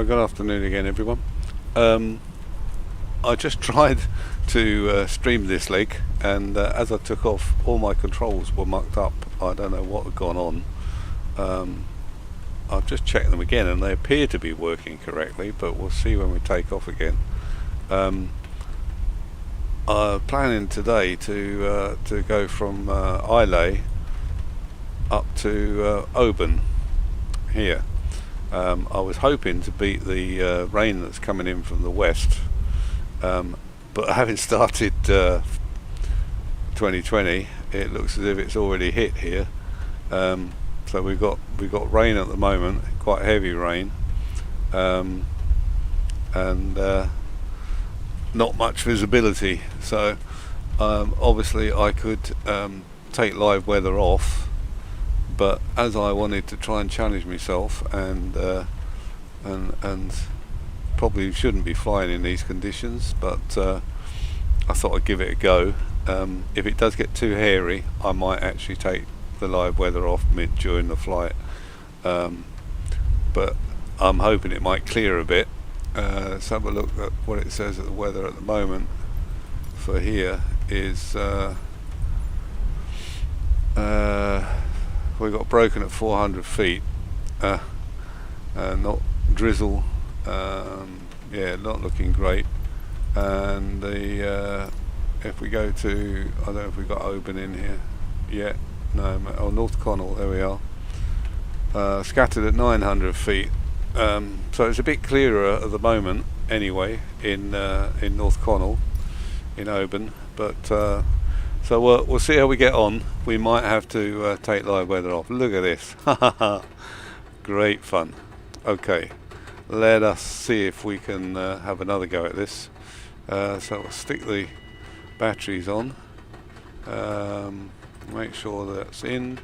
Good afternoon again, everyone. I just tried to stream this leg, and as I took off, all my controls were mucked up. I don't know what had gone on. I've just checked them again, and they appear to be working correctly, but we'll see when we take off again. I'm planning today to go from Isle up to Oban here. I was hoping to beat the rain that's coming in from the west, but having started 2020, it looks as if it's already hit here. So we've got rain at the moment, quite heavy rain, and not much visibility. So obviously I could take live weather off, but as I wanted to try and challenge myself, and probably shouldn't be flying in these conditions, but I thought I'd give it a go. If it does get too hairy, I might actually take the live weather off during the flight, but I'm hoping it might clear a bit. Let's have a look at what it says at the weather at the moment. For here is we got broken at 400 feet, not drizzle, yeah, not looking great. And the if we go to, I don't know if we've got Oban in here yet. No, oh, North Connell, there we are. Scattered at 900 feet. So it's a bit clearer at the moment anyway in North Connell, in Oban, but so we'll see how we get on. We might have to take live weather off. Look at this. Great fun. Okay, let us see if we can have another go at this. So we'll stick the batteries on, make sure that's in.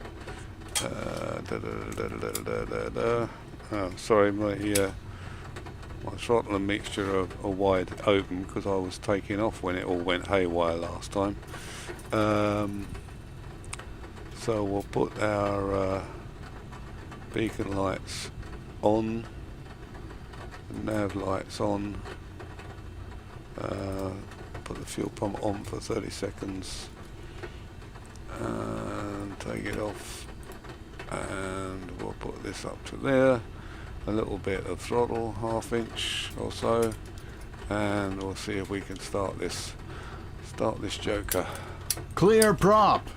Oh, sorry, my throttle and mixture are wide open because I was taking off when it all went haywire last time. So we'll put our beacon lights on, nav lights on, put the fuel pump on for 30 seconds and take it off, and we'll put this up to there, a little bit of throttle, ½ inch or so, and we'll see if we can start this joker. Clear prop.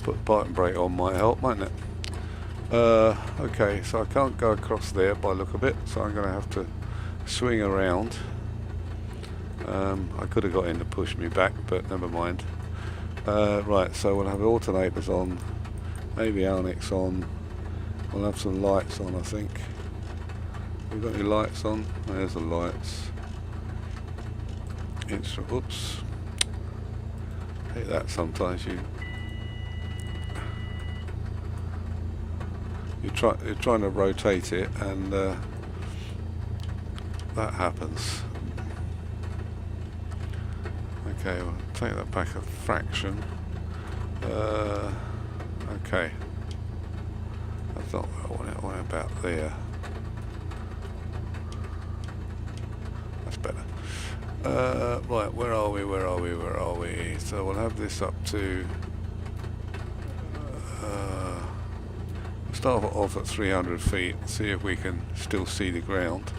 Put park and brake on might help, mightn't it? Okay, so I can't go across there by the look of it, so I'm going to have to swing around. I could have got in to push me back, but never mind. Right, so we'll have alternators on, maybe Alnix on, we'll have some lights on, I think. We've got any lights on? There's the lights. Oops. Hate that sometimes. You're trying to rotate it, and that happens. Okay, we'll take that back a fraction. Okay. That's not what I want about there. That's better. Right, where are we? So we'll have this up to... start off at 300 feet, see if we can still see the ground.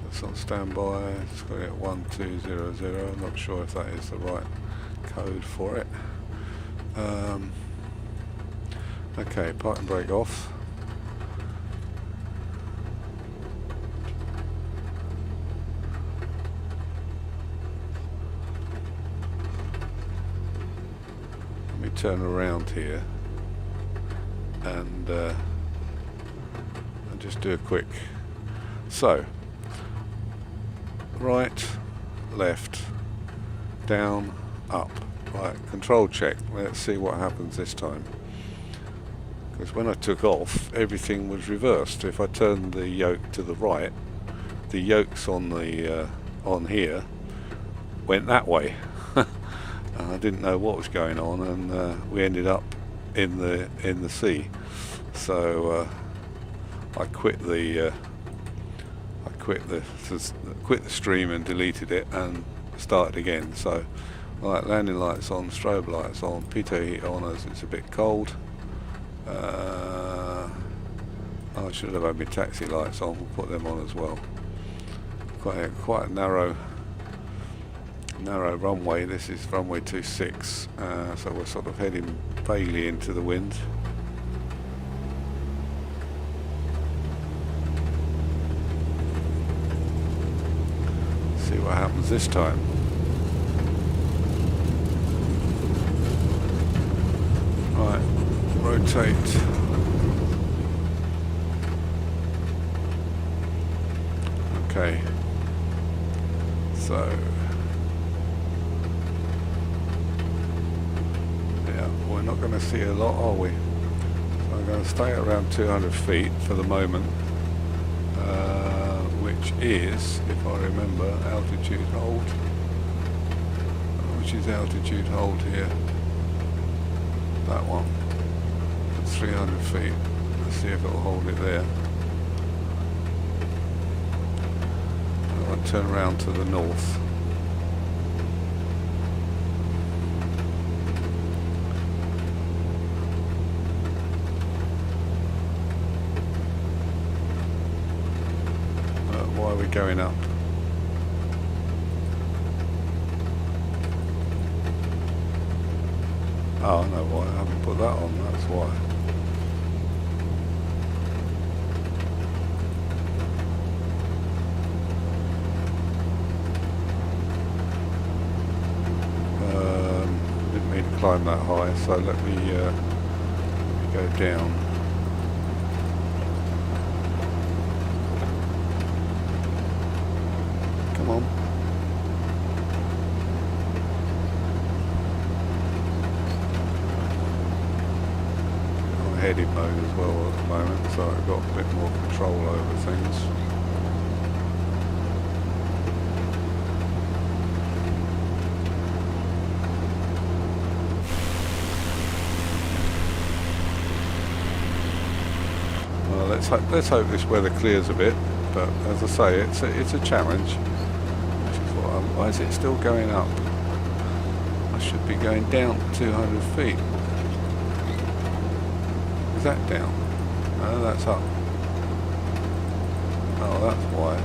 That's on standby. It's got it at 1200. I'm not sure if that is the right code for it. Okay, park and brake off. Turn around here and just do a quick, so right, left, down, up. Right, control check. Let's see what happens this time, because when I took off everything was reversed. If I turned the yoke to the right, the yokes on the on here went that way. and I didn't know what was going on, and we ended up in the sea. So I quit the stream and deleted it and started again. So right, landing lights on, strobe lights on, pitot heat on as it's a bit cold. I should have had my taxi lights on. We'll put them on as well. Quite a narrow runway. This is runway 26, so we're sort of heading vaguely into the wind. See what happens this time. Right, rotate. Okay, so yeah, we're not going to see a lot, are we? So I'm going to stay around 200 feet for the moment, which is, if I remember, altitude hold. Which is altitude hold here? That one. That's 300 feet. Let's see if it'll hold it there. I'll turn around to the north. Why are we going up? Oh, I know why. I haven't put that on, that's why. Didn't mean to climb that high, so let me go down. Come on. I'm heading mode as well at the moment, so I've got a bit more control over things. Well, let's hope this weather clears a bit, but as I say, it's a challenge. Why is it still going up? I should be going down 200 feet. Is that down? No, that's up. Oh, that's why.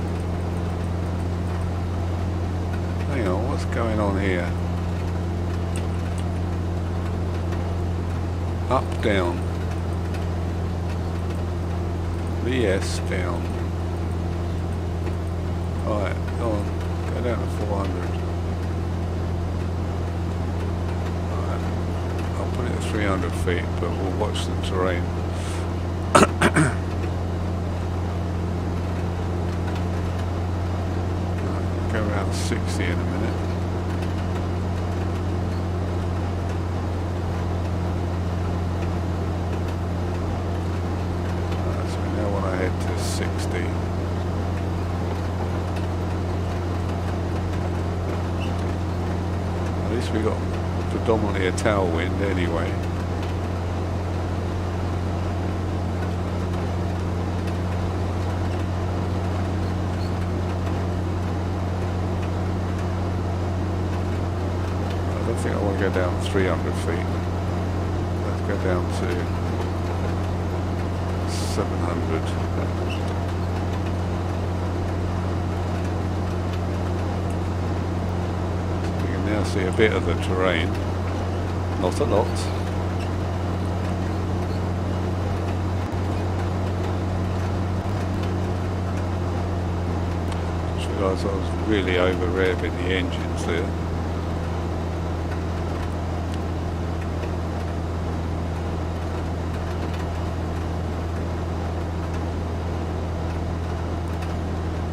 Hang on, what's going on here? Up, down. VS down. Alright, go on. Go down to 400. Alright. I'll put it at 300 feet, but we'll watch the terrain. Go around 60 in a minute. So we now want to head to 60. At least we got predominantly a tailwind anyway. I don't think I want to go down 300 feet. Let's go down to 700. Now see a bit of the terrain, not a lot. Just realised I was really over revving the engines there.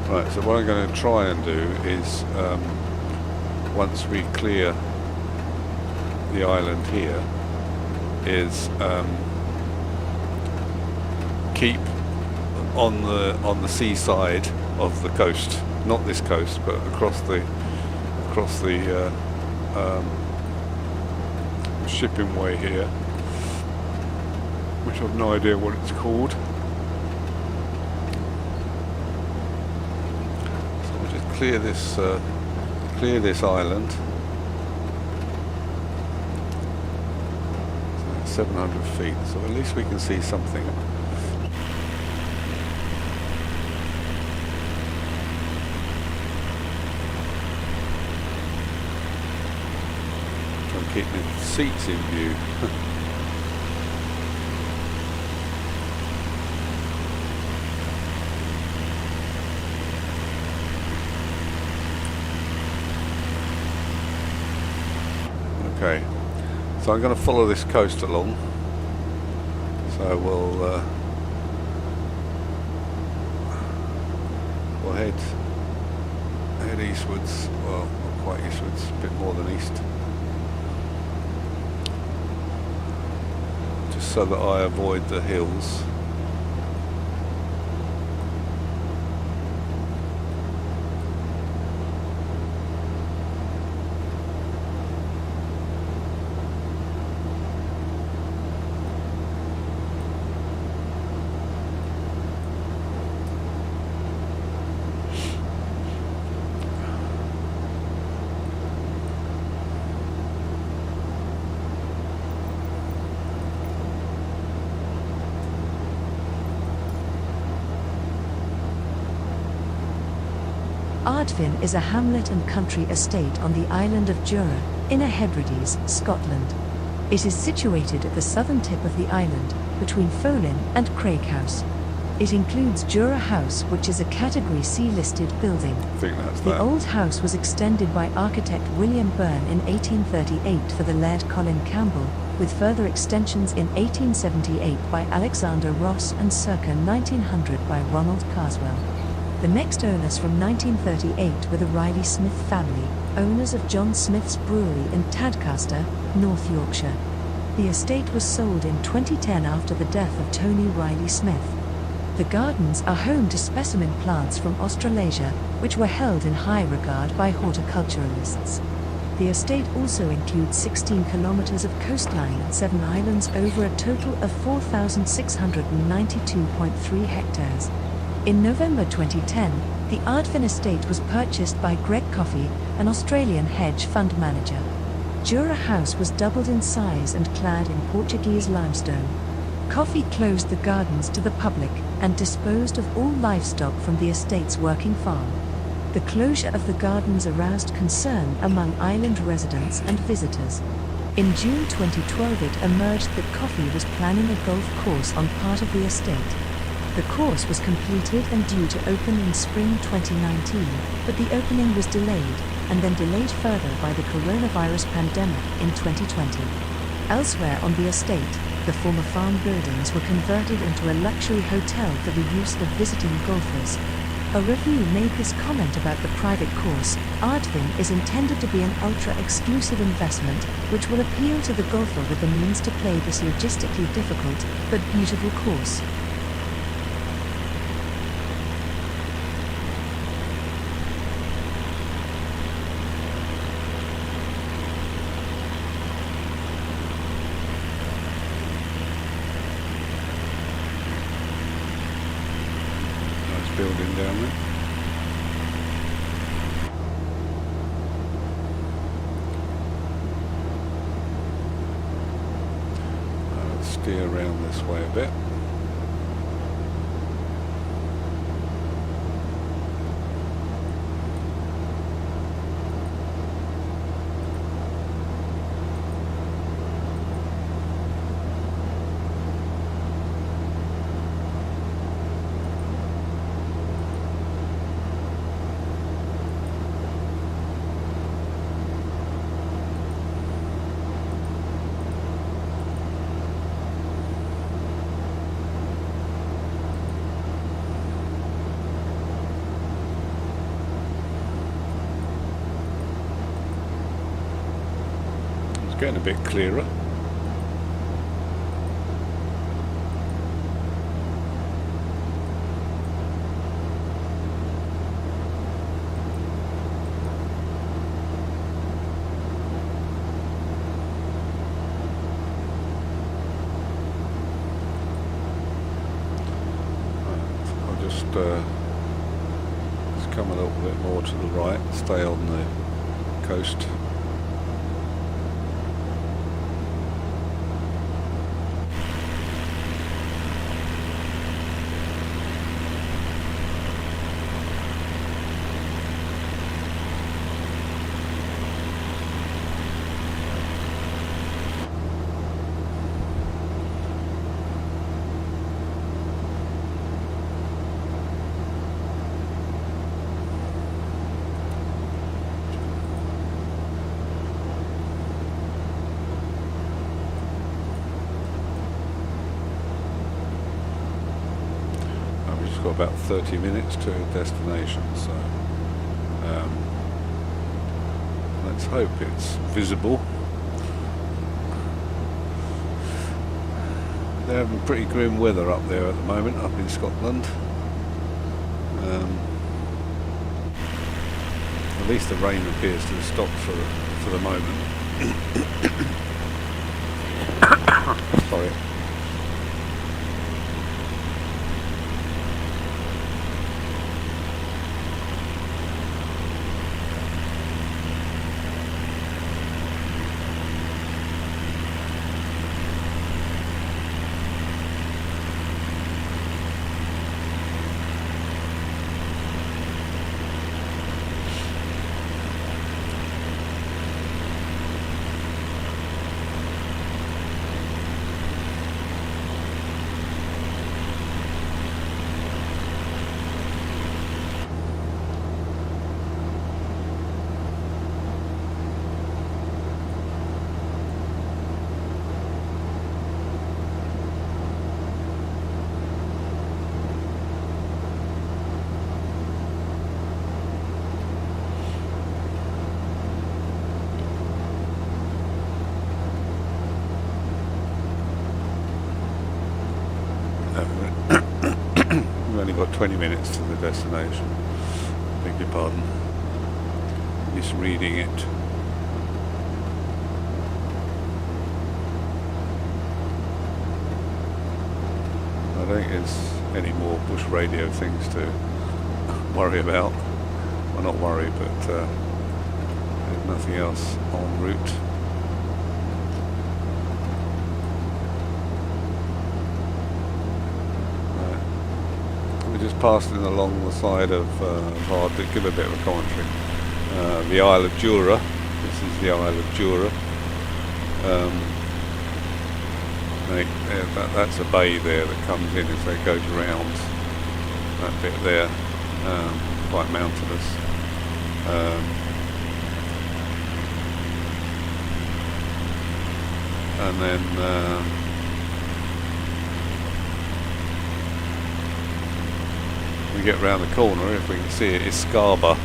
Right, so what I'm going to try and do is once we clear the island here, is keep on the seaside of the coast, not this coast, but across the shipping way here, which I've no idea what it's called. So I'll just clear this island. So 700 feet, so at least we can see something. Keep the seats in view. Okay, so I'm going to follow this coast along. So we'll head eastwards. Well, not quite eastwards, a bit more than east. So that I avoid the hills. Ardfin is a hamlet and country estate on the island of Jura, Inner Hebrides, Scotland. It is situated at the southern tip of the island, between Folin and Craighouse. It includes Jura House, which is a Category C listed building. I think that's The that. old house was extended by architect William Byrne in 1838 for the Laird Colin Campbell, with further extensions in 1878 by Alexander Ross and circa 1900 by Ronald Carswell. The next owners from 1938 were the Riley Smith family, owners of John Smith's Brewery in Tadcaster, North Yorkshire. The estate was sold in 2010 after the death of Tony Riley Smith. The gardens are home to specimen plants from Australasia, which were held in high regard by horticulturalists. The estate also includes 16 kilometers of coastline and 7 islands over a total of 4,692.3 hectares. In November 2010, the Ardfin estate was purchased by Greg Coffey, an Australian hedge fund manager. Jura House was doubled in size and clad in Portuguese limestone. Coffey closed the gardens to the public and disposed of all livestock from the estate's working farm. The closure of the gardens aroused concern among island residents and visitors. In June 2012 it emerged that Coffey was planning a golf course on part of the estate. The course was completed and due to open in spring 2019, but the opening was delayed, and then delayed further by the coronavirus pandemic in 2020. Elsewhere on the estate, the former farm buildings were converted into a luxury hotel for the use of visiting golfers. A review made this comment about the private course: Ardfin is intended to be an ultra-exclusive investment, which will appeal to the golfer with the means to play this logistically difficult, but beautiful course. Building down there. Let's steer around this way a bit. Getting a bit clearer. let's come a little bit more to the right, stay on the coast. Got about 30 minutes to a destination, so let's hope it's visible. They're having pretty grim weather up there at the moment, up in Scotland. At least the rain appears to have stopped for the moment. Sorry. We've only got 20 minutes to the destination. Beg your pardon. Misreading it. I don't think there's any more bush radio things to worry about. Well, not worry, but there's nothing else en route. Just passing along the side of hard to give a bit of a commentary. The Isle of Jura. This is the Isle of Jura. That's a bay there that comes in as it goes around. That bit there, quite mountainous. And then we get round the corner, if we can see it, is Scarborough.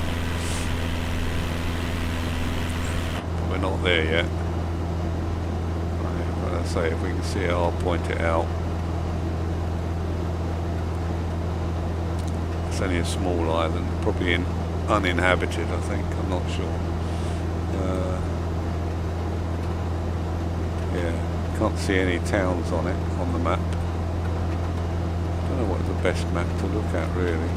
We're not there yet. Right, but I say if we can see it, I'll point it out. It's only a small island, probably uninhabited, I think. I'm not sure. Yeah, can't see any towns on it on the map. I don't know what's the best map to look at, really.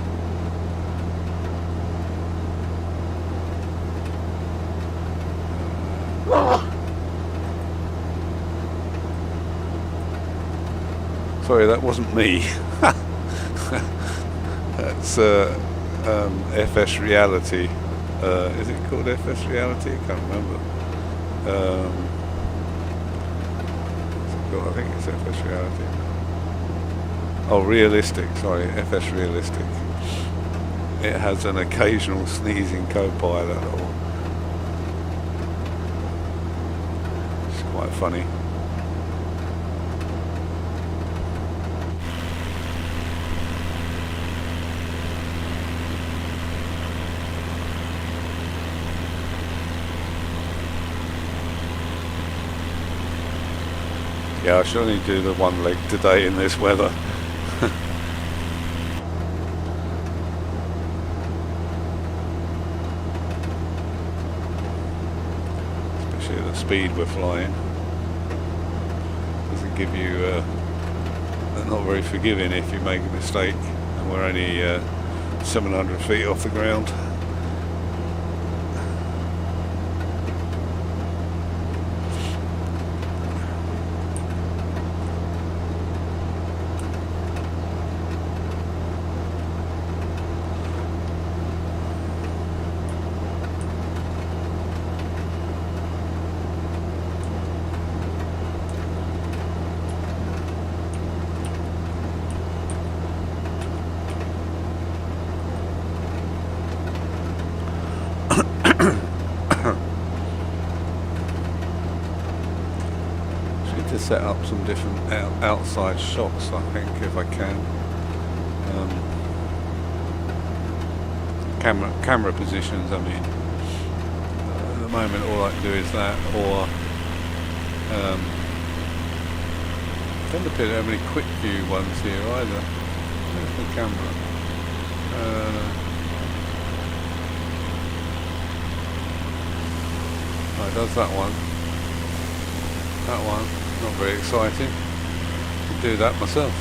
Sorry, that wasn't me. That's FS Reality. Is it called FS Reality? I can't remember. I think it's FS Reality. Oh, Realistic, sorry, FS Realistic. It has an occasional sneezing co-pilot, it's quite funny. Yeah, I should only do the one leg today in this weather. Especially at the speed we're flying. Doesn't give you... they're not very forgiving if you make a mistake. We're only 700 feet off the ground. To set up some different outside shots, I think, if I can. Camera positions, I mean. At the moment all I can do is that, or don't appear to have any quick view ones here either. Where's the camera? Right, does that one. That one. Not very exciting. Could do that myself.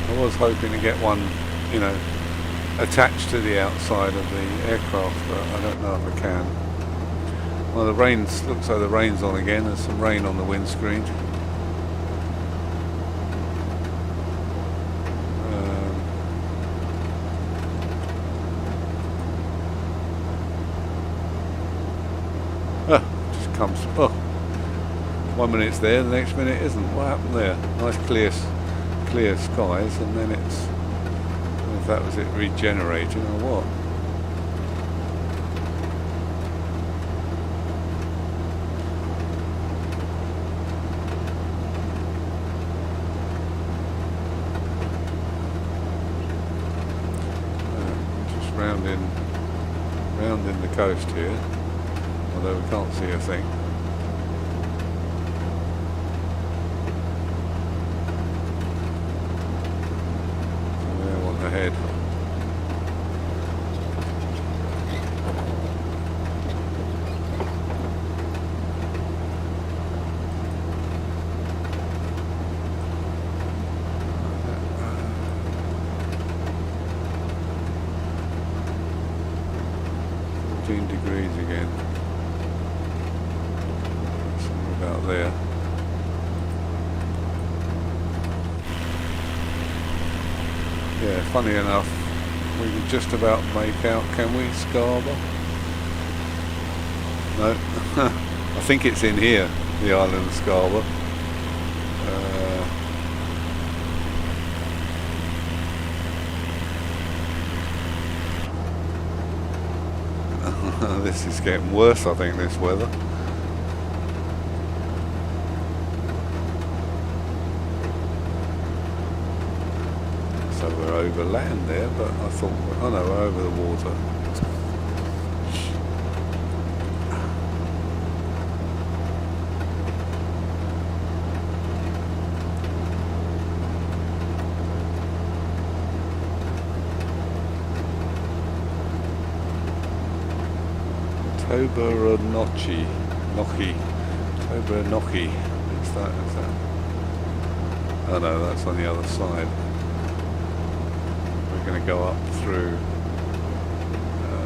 I was hoping to get one, you know, attached to the outside of the aircraft, but I don't know if I can. Well, the rain's, looks like the rain's on again. There's some rain on the windscreen. Comes, oh, 1 minute it's there, the next minute it isn't. What happened there? Nice clear skies, and then it's, I don't know if that was it regenerating or what. Just rounding the coast here. Although we can't see a thing. There, one ahead. Degrees again. Somewhere about there. Yeah, funny enough, we can just about make out, can we, Scarborough? No. I think it's in here, the island of Scarborough. This is getting worse, I think, this weather. So we're over land there, but I thought, oh no, we're over the water. Toberanochi. What's that? Is that? Oh no, that's on the other side. We're going to go up through. I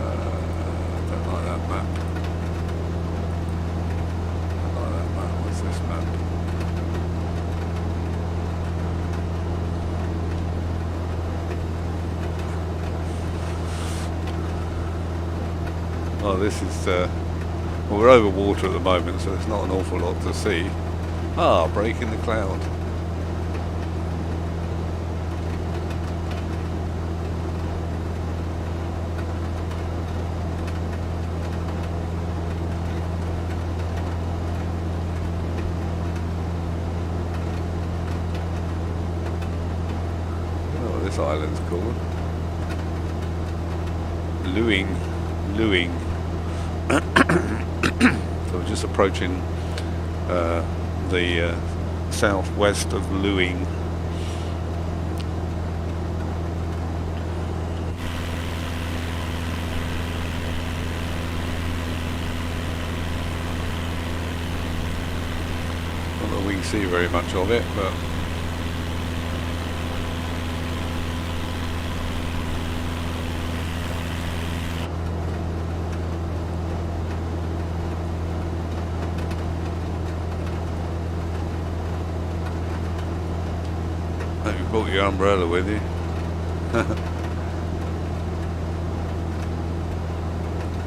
don't like that map. I don't like that map. What's this map? Oh, this is, well, we're over water at the moment, so there's not an awful lot to see. Ah, break in the cloud. I don't know what this island's called. Luing. So we're just approaching the southwest of Luing. Not that we really see very much of it, but hope you brought your umbrella with you.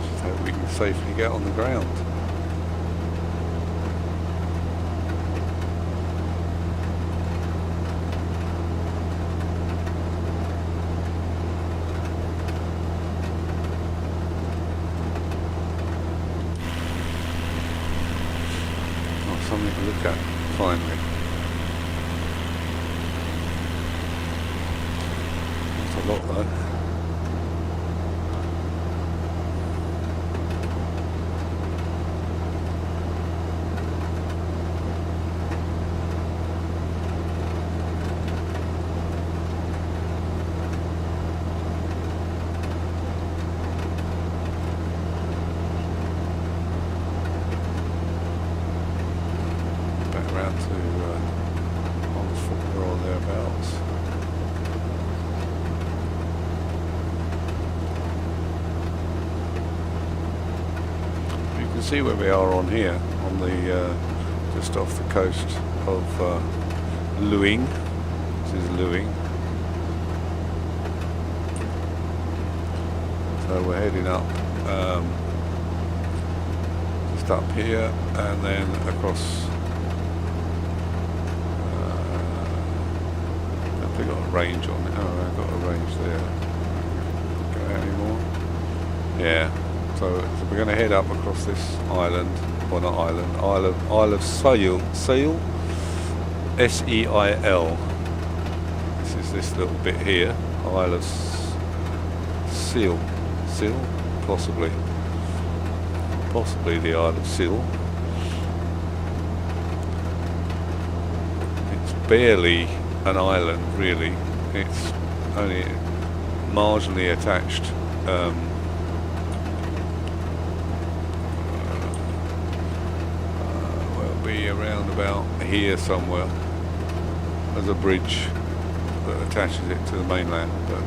Just hope we can safely get on the ground. Oh, something to look at, finally. A lot though. Back round to Old Fort or thereabouts. You can see where we are on here, on the just off the coast of Luing. This is Luing. So we're heading up, just up here, and then across. Have they got a range on it? Oh, I've got a range there. Go anymore? Yeah. So we're going to head up across this island, well not island, Isle of Seil, S-E-I-L. This is this little bit here, Isle of Seil, possibly the Isle of Seil. It's barely an island really, it's only marginally attached. Around about here somewhere. There's a bridge that attaches it to the mainland, but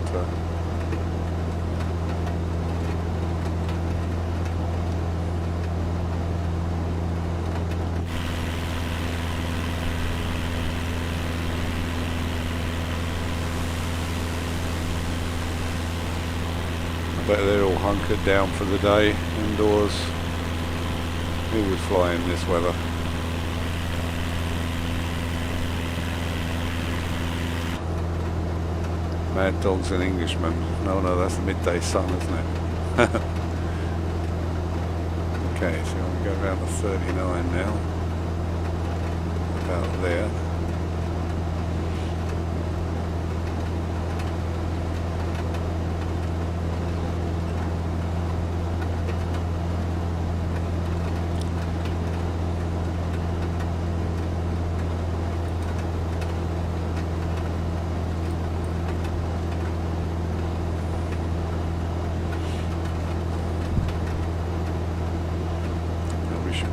I bet they're all hunkered down for the day indoors. Who would fly in this weather? Mad Dogs and Englishmen. No, that's the midday sun, isn't it? Okay, so I'm going to go around to 39 now. About there.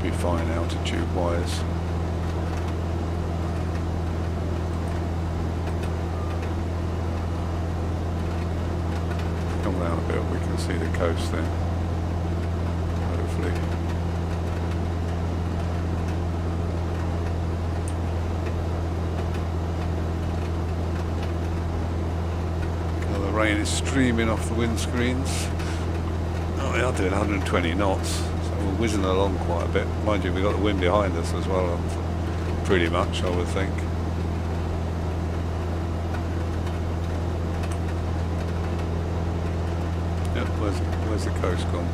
Be fine altitude wise. Come down a bit, we can see the coast then, hopefully. Now the rain is streaming off the windscreens. Oh, we are doing 120 knots. We're whizzing along quite a bit. Mind you, we've got the wind behind us as well, pretty much, I would think. Yep, where's the coast gone?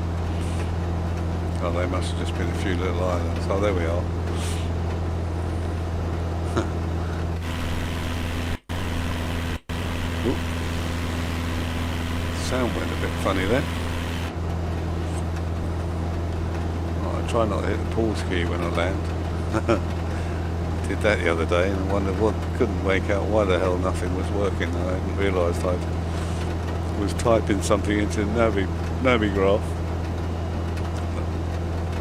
Oh, they must have just been a few little islands. Oh, there we are. Sound went a bit funny then. Try not to hit the pause key when I land. Did that the other day and wondered what, couldn't make out why the hell nothing was working. I hadn't realised I was typing something into Navigraph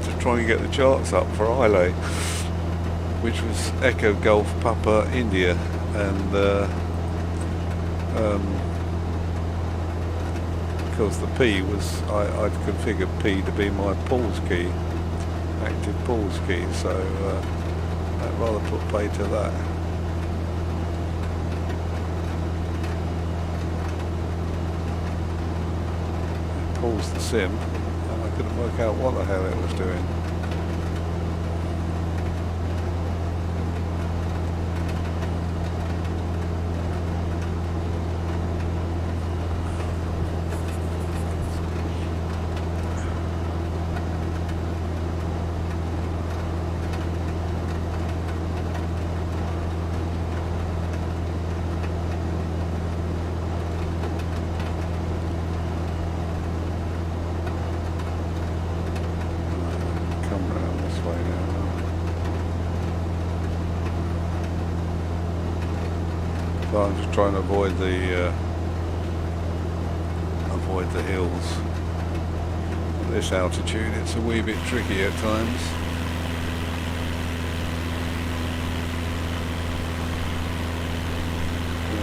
to try and get the charts up for Islay. which was Echo Golf Papa India, and because the P was, I'd configured P to be my pause key, active pause key, so I'd rather put pay to that. Pause the sim, and I couldn't work out what the hell it was doing. So I'm just trying to avoid the hills. At this altitude, it's a wee bit tricky at times.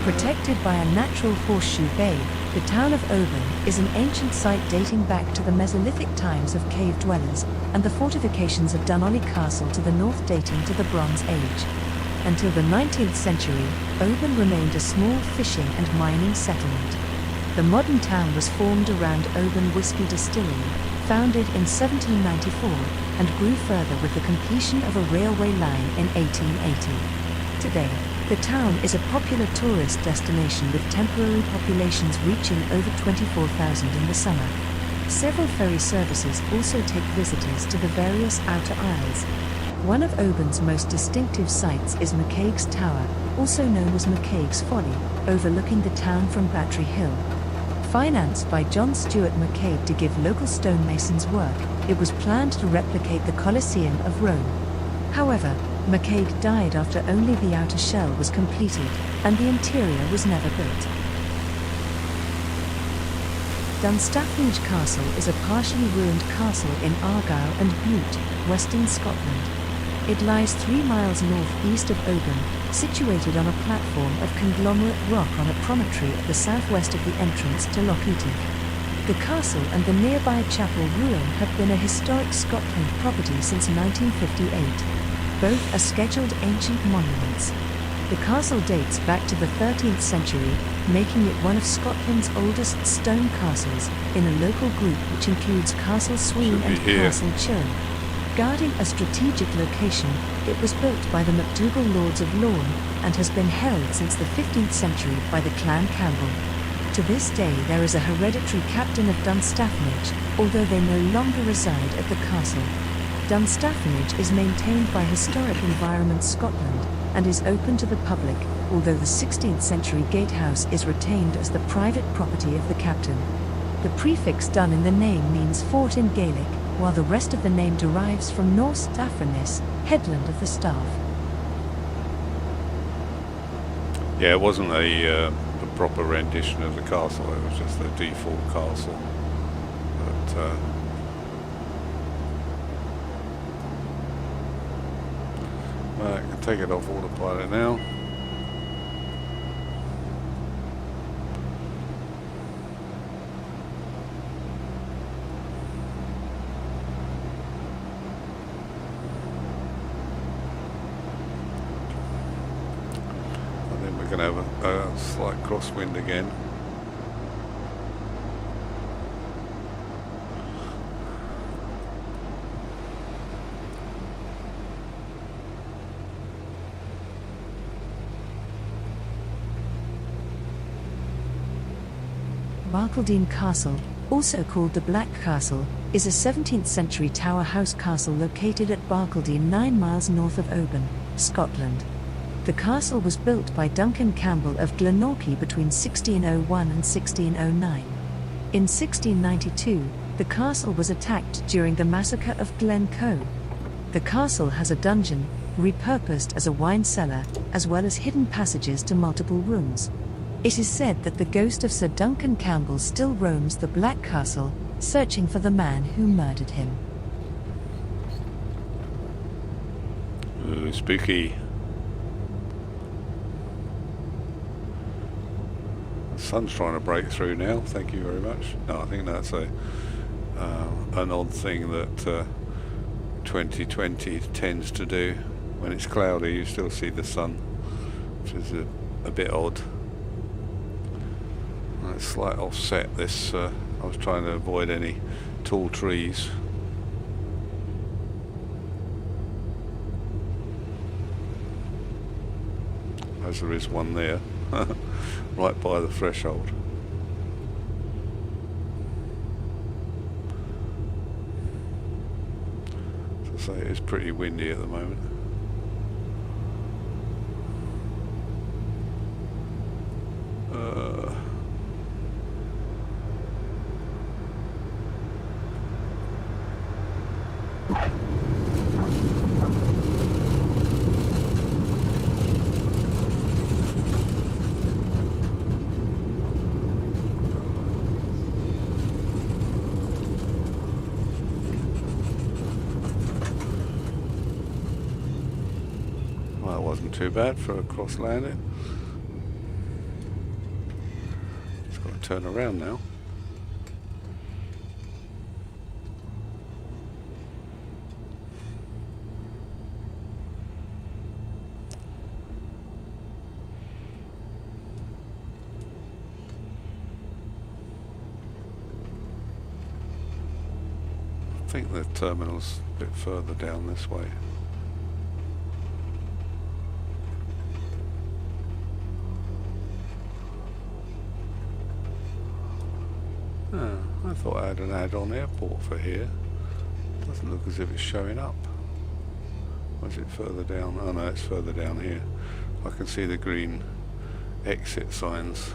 Protected by a natural horseshoe bay, the town of Oban is an ancient site dating back to the Mesolithic times of cave dwellers, and the fortifications of Dunolly Castle to the north dating to the Bronze Age. Until the 19th century, Oban remained a small fishing and mining settlement. The modern town was formed around Oban Whiskey Distillery, founded in 1794, and grew further with the completion of a railway line in 1880. Today, the town is a popular tourist destination with temporary populations reaching over 24,000 in the summer. Several ferry services also take visitors to the various outer isles. One of Oban's most distinctive sites is Mccaig's Tower, also known as Mccaig's Folly, overlooking the town from Battery Hill. Financed by John Stuart Mccaig to give local stonemasons work, it was planned to replicate the Colosseum of Rome. However, Mccaig died after only the outer shell was completed, and the interior was never built. Dunstafnage Castle is a partially ruined castle in Argyll and Bute, Western Scotland. It lies 3 miles north-east of Oban, situated on a platform of conglomerate rock on a promontory at the southwest of the entrance to Loch Etive. The castle and the nearby chapel ruin have been a historic Scotland property since 1958. Both are scheduled ancient monuments. The castle dates back to the 13th century, making it one of Scotland's oldest stone castles, in a local group which includes Castle Sween and Castle Churn. Guarding a strategic location, it was built by the MacDougall Lords of Lorne, and has been held since the 15th century by the Clan Campbell. To this day there is a hereditary captain of Dunstafnage, although they no longer reside at the castle. Dunstafnage is maintained by Historic Environment Scotland, and is open to the public, although the 16th century gatehouse is retained as the private property of the captain. The prefix Dun in the name means fort in Gaelic, while the rest of the name derives from Norse Stafranis, headland of the staff. Yeah, it wasn't a proper rendition of the castle, it was just the default castle. But I can take it off autopilot now. And then we're going to have a slight crosswind again. Barcaldine Castle, also called the Black Castle, is a 17th century tower house castle located at Barcaldine 9 miles north of Oban, Scotland. The castle was built by Duncan Campbell of Glenorchy between 1601 and 1609. In 1692, the castle was attacked during the massacre of Glencoe. The castle has a dungeon, repurposed as a wine cellar, as well as hidden passages to multiple rooms. It is said that the ghost of Sir Duncan Campbell still roams the Black Castle, searching for the man who murdered him. Ooh, spooky. The sun's trying to break through now, thank you very much. No, I think that's an odd thing that 2020 tends to do. When it's cloudy you still see the sun, which is a bit odd. Nice slight offset this, I was trying to avoid any tall trees. As there is one there, right by the threshold. As I say, it's pretty windy at the moment. Well, that wasn't too bad for a cross landing. Just got to turn around now. I think the terminal's a bit further down this way. I thought I had an add-on airport for here. Doesn't look as if it's showing up. Or is it further down? Oh no, it's further down here. I can see the green exit signs.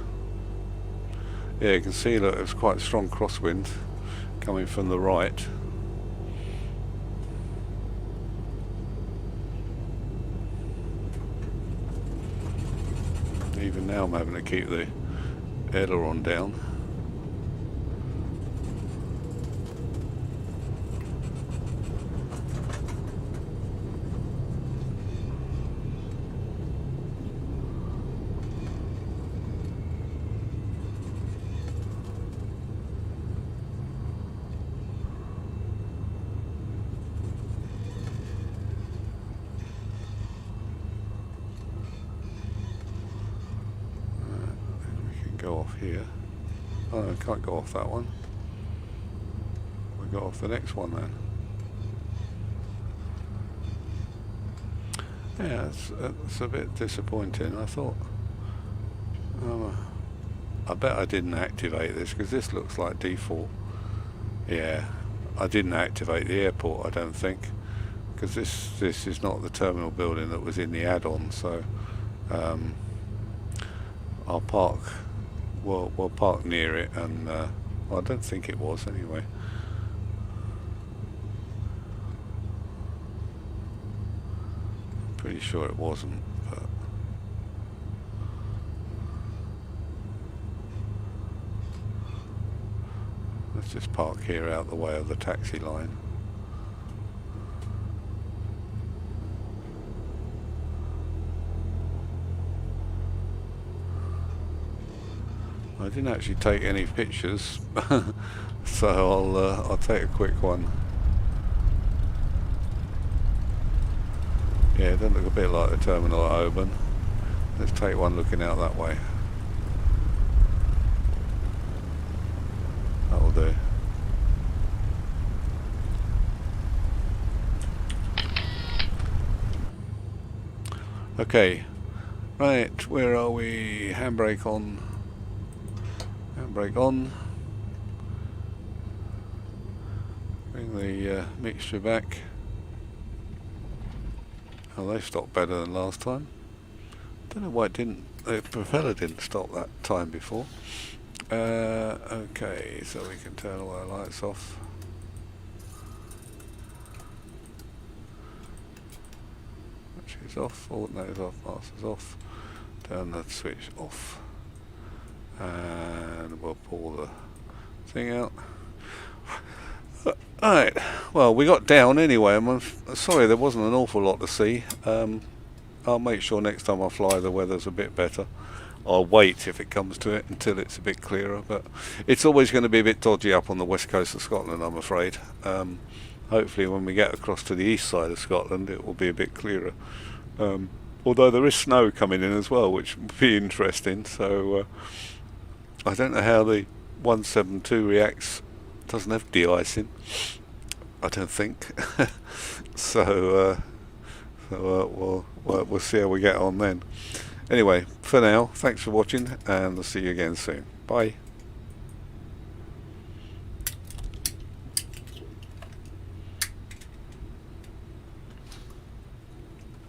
Yeah, you can see that it was quite a strong crosswind coming from the right. Even now I'm having to keep the aileron down. Go off here. Oh no, I can't go off that one. We go off the next one then. Yeah, it's a bit disappointing. I thought, I bet I didn't activate this because this looks like default. Yeah, I didn't activate the airport, I don't think, because this is not the terminal building that was in the add-on. So I'll park. We'll park near it, and well, I don't think it was anyway. I'm pretty sure it wasn't, but let's just park here out the way of the taxi line. I didn't actually take any pictures, so I'll take a quick one. Yeah, it doesn't look a bit like the terminal at Oban. Let's take one looking out that way. That'll do. Okay, right, where are we? Handbrake on. Handbrake on. Bring the mixture back. Oh, they stopped better than last time. Don't know why it didn't. The propeller didn't stop that time before. Okay, so we can turn all our lights off. Battery's off. Alternator's off. Master's off. Turn the switch off. And we'll pull the thing out. Alright, well, we got down anyway. I'm sorry there wasn't an awful lot to see. I'll make sure next time I fly the weather's a bit better. I'll wait, if it comes to it, until it's a bit clearer, but it's always going to be a bit dodgy up on the west coast of Scotland, I'm afraid. Hopefully when we get across to the east side of Scotland it will be a bit clearer. Although there is snow coming in as well, which will be interesting, so I don't know how the 172 reacts. Doesn't have de-icing, I don't think. So we'll see how we get on then. Anyway, for now, thanks for watching, and I'll see you again soon. Bye.